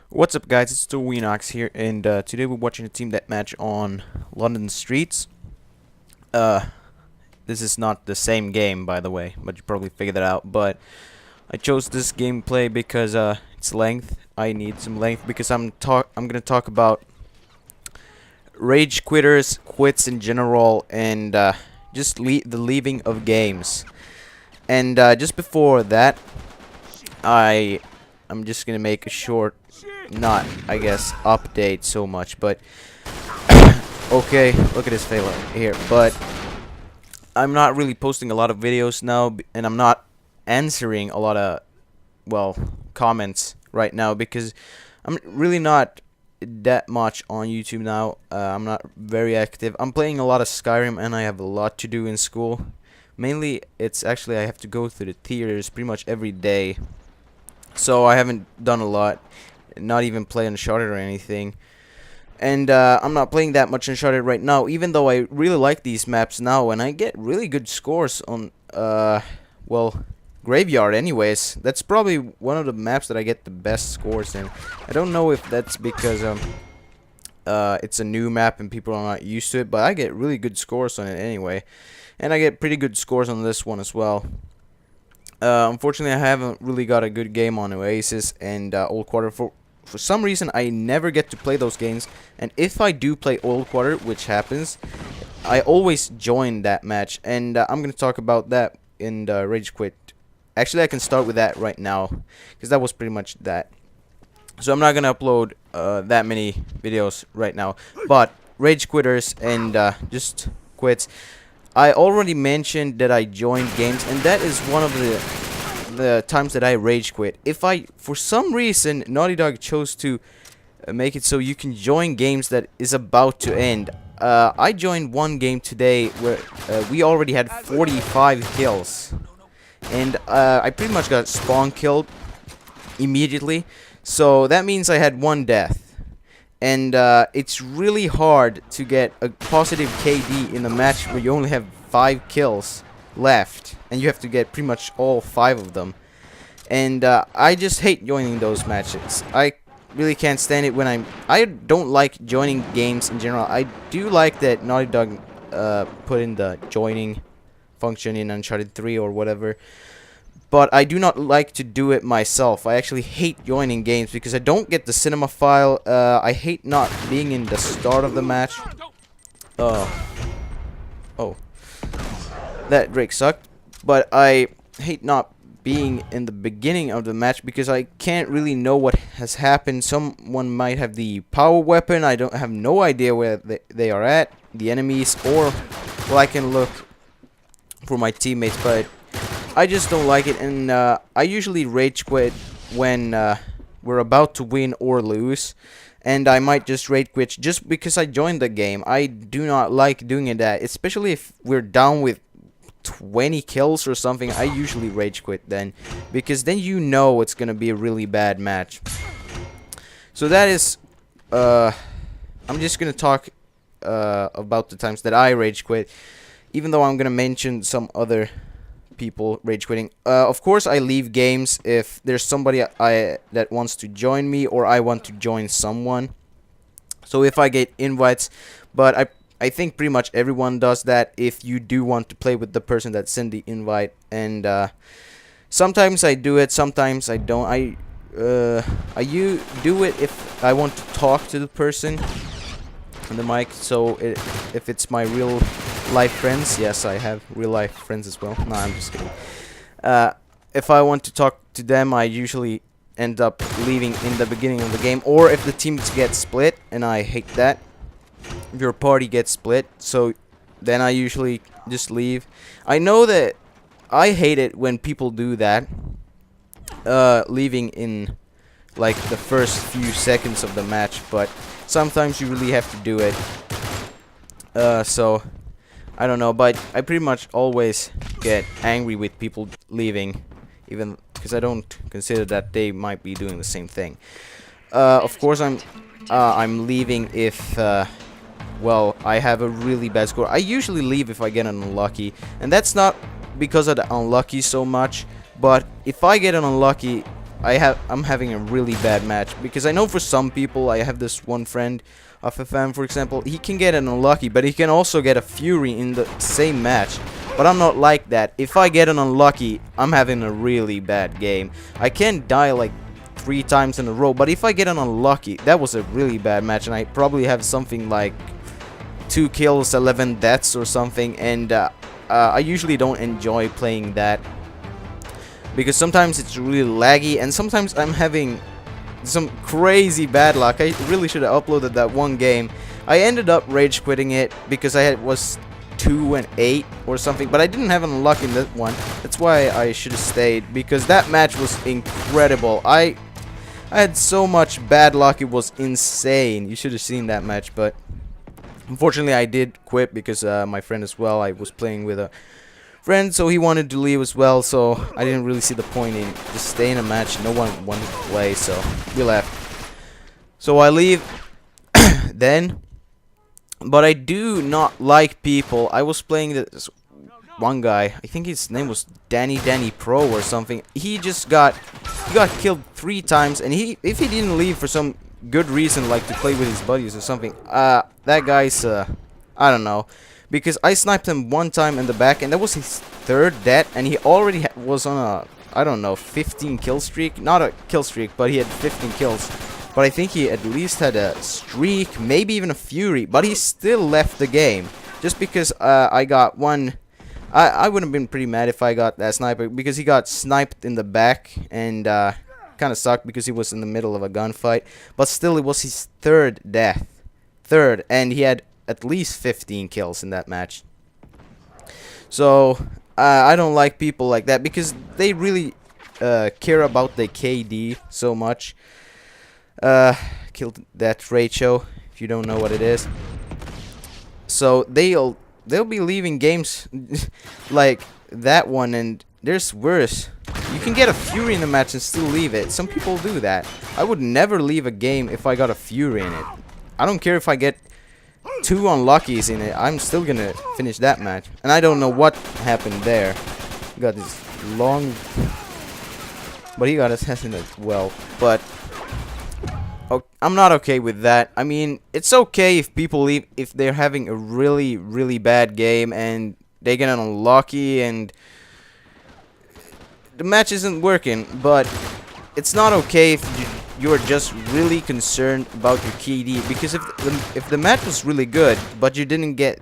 What's up, guys? It's RTorvinox here, and today we're watching a team deathmatch on London Streets. This is not the same game, by the way, but you probably figured that out. But I chose this gameplay because it's length. I need some length because I'm gonna talk about rage quitters, quits in general, and just the leaving of games. And just before that, I'm just gonna make a short, not I guess update so much, but okay, look at this failure here. But I'm not really posting a lot of videos now, and I'm not answering a lot of comments right now because I'm really not that much on YouTube now. I'm not very active. I'm playing a lot of Skyrim, and I have a lot to do in school. Mainly, it's actually I have to go to the theaters pretty much every day. So I haven't done a lot, not even play Uncharted or anything. And I'm not playing that much Uncharted right now, even though I really like these maps now, and I get really good scores on, Graveyard anyways. That's probably one of the maps that I get the best scores in. I don't know if that's because it's a new map and people are not used to it, but I get really good scores on it anyway. And I get pretty good scores on this one as well. Unfortunately, I haven't really got a good game on Oasis and Old Quarter. For some reason, I never get to play those games. And if I do play Old Quarter, which happens, I always join that match. And I'm going to talk about that in the Rage Quit. Actually, I can start with that right now, because that was pretty much that. So I'm not going to upload that many videos right now. But Rage Quitters and just quits. I already mentioned that I joined games, and that is one of the times that I rage quit. If for some reason, Naughty Dog chose to make it so you can join games that is about to end. I joined one game today where we already had 45 kills, and I pretty much got spawn killed immediately. So that means I had one death. And it's really hard to get a positive KD in a match where you only have 5 kills left, and you have to get pretty much all 5 of them. And I just hate joining those matches. I really can't stand it when I don't like joining games in general. I do like that Naughty Dog put in the joining function in Uncharted 3 or whatever. But I do not like to do it myself. I actually hate joining games because I don't get the cinema file. I hate not being in the start of the match. Oh. That Drake sucked. But I hate not being in the beginning of the match because I can't really know what has happened. Someone might have the power weapon. I don't have no idea where they are at, the enemies, or well, I can look for my teammates, but I just don't like it, and I usually rage quit when we're about to win or lose, and I might just rage quit just because I joined the game. I do not like doing that, especially if we're down with 20 kills or something. I usually rage quit then, because then you know it's gonna be a really bad match. So that is, I'm just gonna talk about the times that I rage quit, even though I'm gonna mention some other people rage quitting. Of course, I leave games if there's somebody that wants to join me, or I want to join someone. So if I get invites, but I think pretty much everyone does that if you do want to play with the person that sent the invite. And sometimes I do it, sometimes I don't. I do it if I want to talk to the person on the mic. So if it's my real life friends, yes, I have real life friends as well. No, I'm just kidding. If I want to talk to them, I usually end up leaving in the beginning of the game, or if the teams get split, and I hate that. If your party gets split, so then I usually just leave. I know that I hate it when people do that, leaving in like the first few seconds of the match, but sometimes you really have to do it. So I don't know, but I pretty much always get angry with people leaving, even because I don't consider that they might be doing the same thing. Of course, I'm leaving if I have a really bad score. I usually leave if I get an unlucky, and that's not because of the unlucky so much, but if I get an unlucky, I'm having a really bad match, because I know for some people, I have this one friend of a fan, for example, he can get an unlucky, but he can also get a fury in the same match. But I'm not like that. If I get an unlucky, I'm having a really bad game. I can't die like 3 times in a row, but if I get an unlucky, that was a really bad match, and I probably have something like 2 kills, 11 deaths or something, and I usually don't enjoy playing that, because sometimes it's really laggy, and sometimes I'm having some crazy bad luck. I really should have uploaded that one game. I ended up rage quitting it because I was 2 and 8 or something, but I didn't have an luck in that one. That's why I should have stayed, because that match was incredible. I had so much bad luck, it was insane. You should have seen that match, but unfortunately I did quit because my friend as well, I was playing with a friend, so he wanted to leave as well, so I didn't really see the point in just staying in a match. No one wanted to play, so we left. So I leave then, but I do not like people. I was playing this one guy, I think his name was Danny Pro or something. He got killed 3 times, and if he didn't leave for some good reason, like to play with his buddies or something, that guy's I don't know, because I sniped him 1 time in the back, and that was his 3rd death, and he already was on a, I don't know, 15 kill streak. Not a kill streak, but he had 15 kills. But I think he at least had a streak, maybe even a fury, but he still left the game just because I got one. I would have been pretty mad if I got that sniper, because he got sniped in the back, and kind of sucked because he was in the middle of a gunfight. But still, it was his 3rd death. 3rd, and he had at least 15 kills in that match. So I don't like people like that, because they really care about the KD so much. Kill death ratio, if you don't know what it is. So they'll be leaving games like that one, and there's worse. You can get a fury in the match and still leave it. Some people do that. I would never leave a game if I got a fury in it. I don't care if I get 2 unlockies in it, I'm still gonna finish that match. And I don't know what happened there. Got this long, but he got assassin as well. But I'm not okay with that. I mean, it's okay if people leave if they're having a really bad game and they get an unlucky and the match isn't working, but it's not okay if you're just really concerned about your KD, because if the match was really good but you didn't get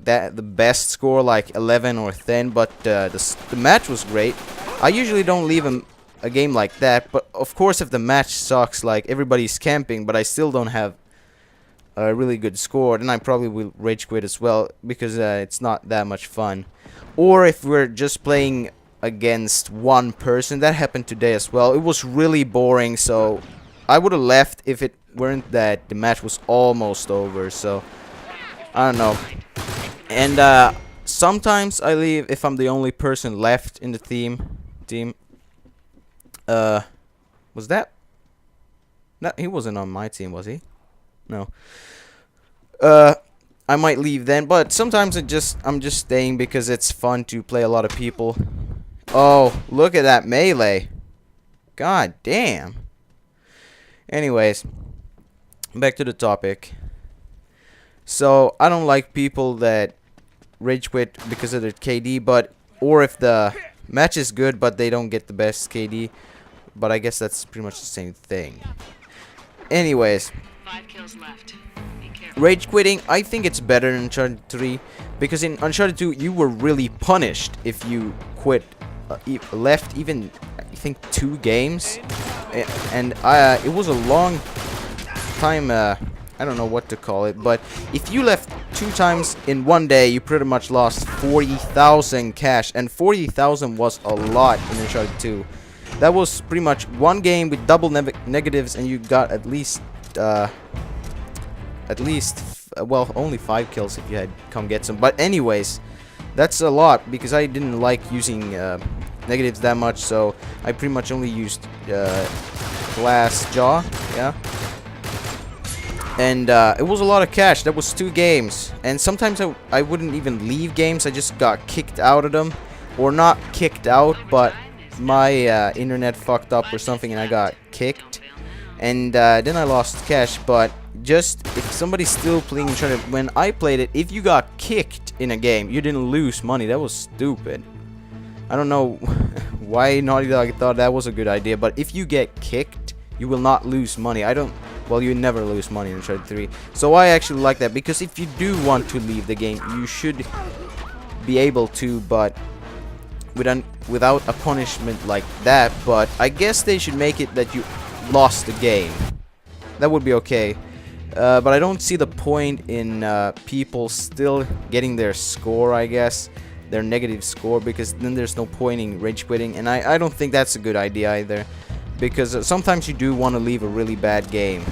the best score like 11 or 10, but the match was great, I usually don't leave a game like that. But of course, if the match sucks, like everybody's camping, but I still don't have a really good score, then I probably will rage quit as well, because it's not that much fun. Or if we're just playing against one person, that happened today as well. It was really boring, so I would have left if it weren't that the match was almost over. So I don't know. And sometimes I leave if I'm the only person left in the team. Was that? No, he wasn't on my team, was he? No. I might leave then, but sometimes I'm just staying because it's fun to play a lot of people. Oh, look at that melee. God damn. Anyways, back to the topic. So, I don't like people that rage quit because of their KD, or if the match is good but they don't get the best KD. But I guess that's pretty much the same thing. Anyways, 5 kills left. Rage quitting, I think it's better in Uncharted 3, because in Uncharted 2 you were really punished if you quit, left even I think 2 games, and it was a long time. I don't know what to call it, but if you left 2 times in one day, you pretty much lost 40,000 cash, and 40,000 was a lot in Uncharted 2. That was pretty much one game with double negatives, and you got at least well, only 5 kills if you had come get some. But anyways, that's a lot, because I didn't like using negatives that much, so I pretty much only used glass jaw, yeah. And it was a lot of cash. That was 2 games, and sometimes I wouldn't even leave games. I just got kicked out of them, or not kicked out, but my internet fucked up or something and I got kicked, and then I lost cash. But just if somebody's still playing Uncharted, when I played it, if you got kicked in a game, you didn't lose money. That was stupid. I don't know why Naughty Dog thought that was a good idea, but if you get kicked, you will not lose money. Well, you never lose money in Uncharted 3. So I actually like that, because if you do want to leave the game, you should be able to, but without a punishment like that. But I guess they should make it that you lost the game. That would be okay. But I don't see the point in people still getting their score, I guess. Their negative score, because then there's no point in rage quitting, and I don't think that's a good idea either, because sometimes you do want to leave a really bad game.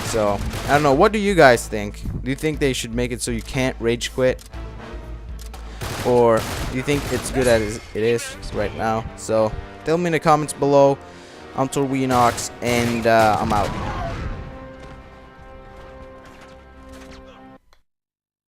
So I don't know, what do you guys think? Do you think they should make it so you can't rage quit, or do you think it's good as it is right now? So tell me in the comments below. I'm RTorvinox, and I'm out.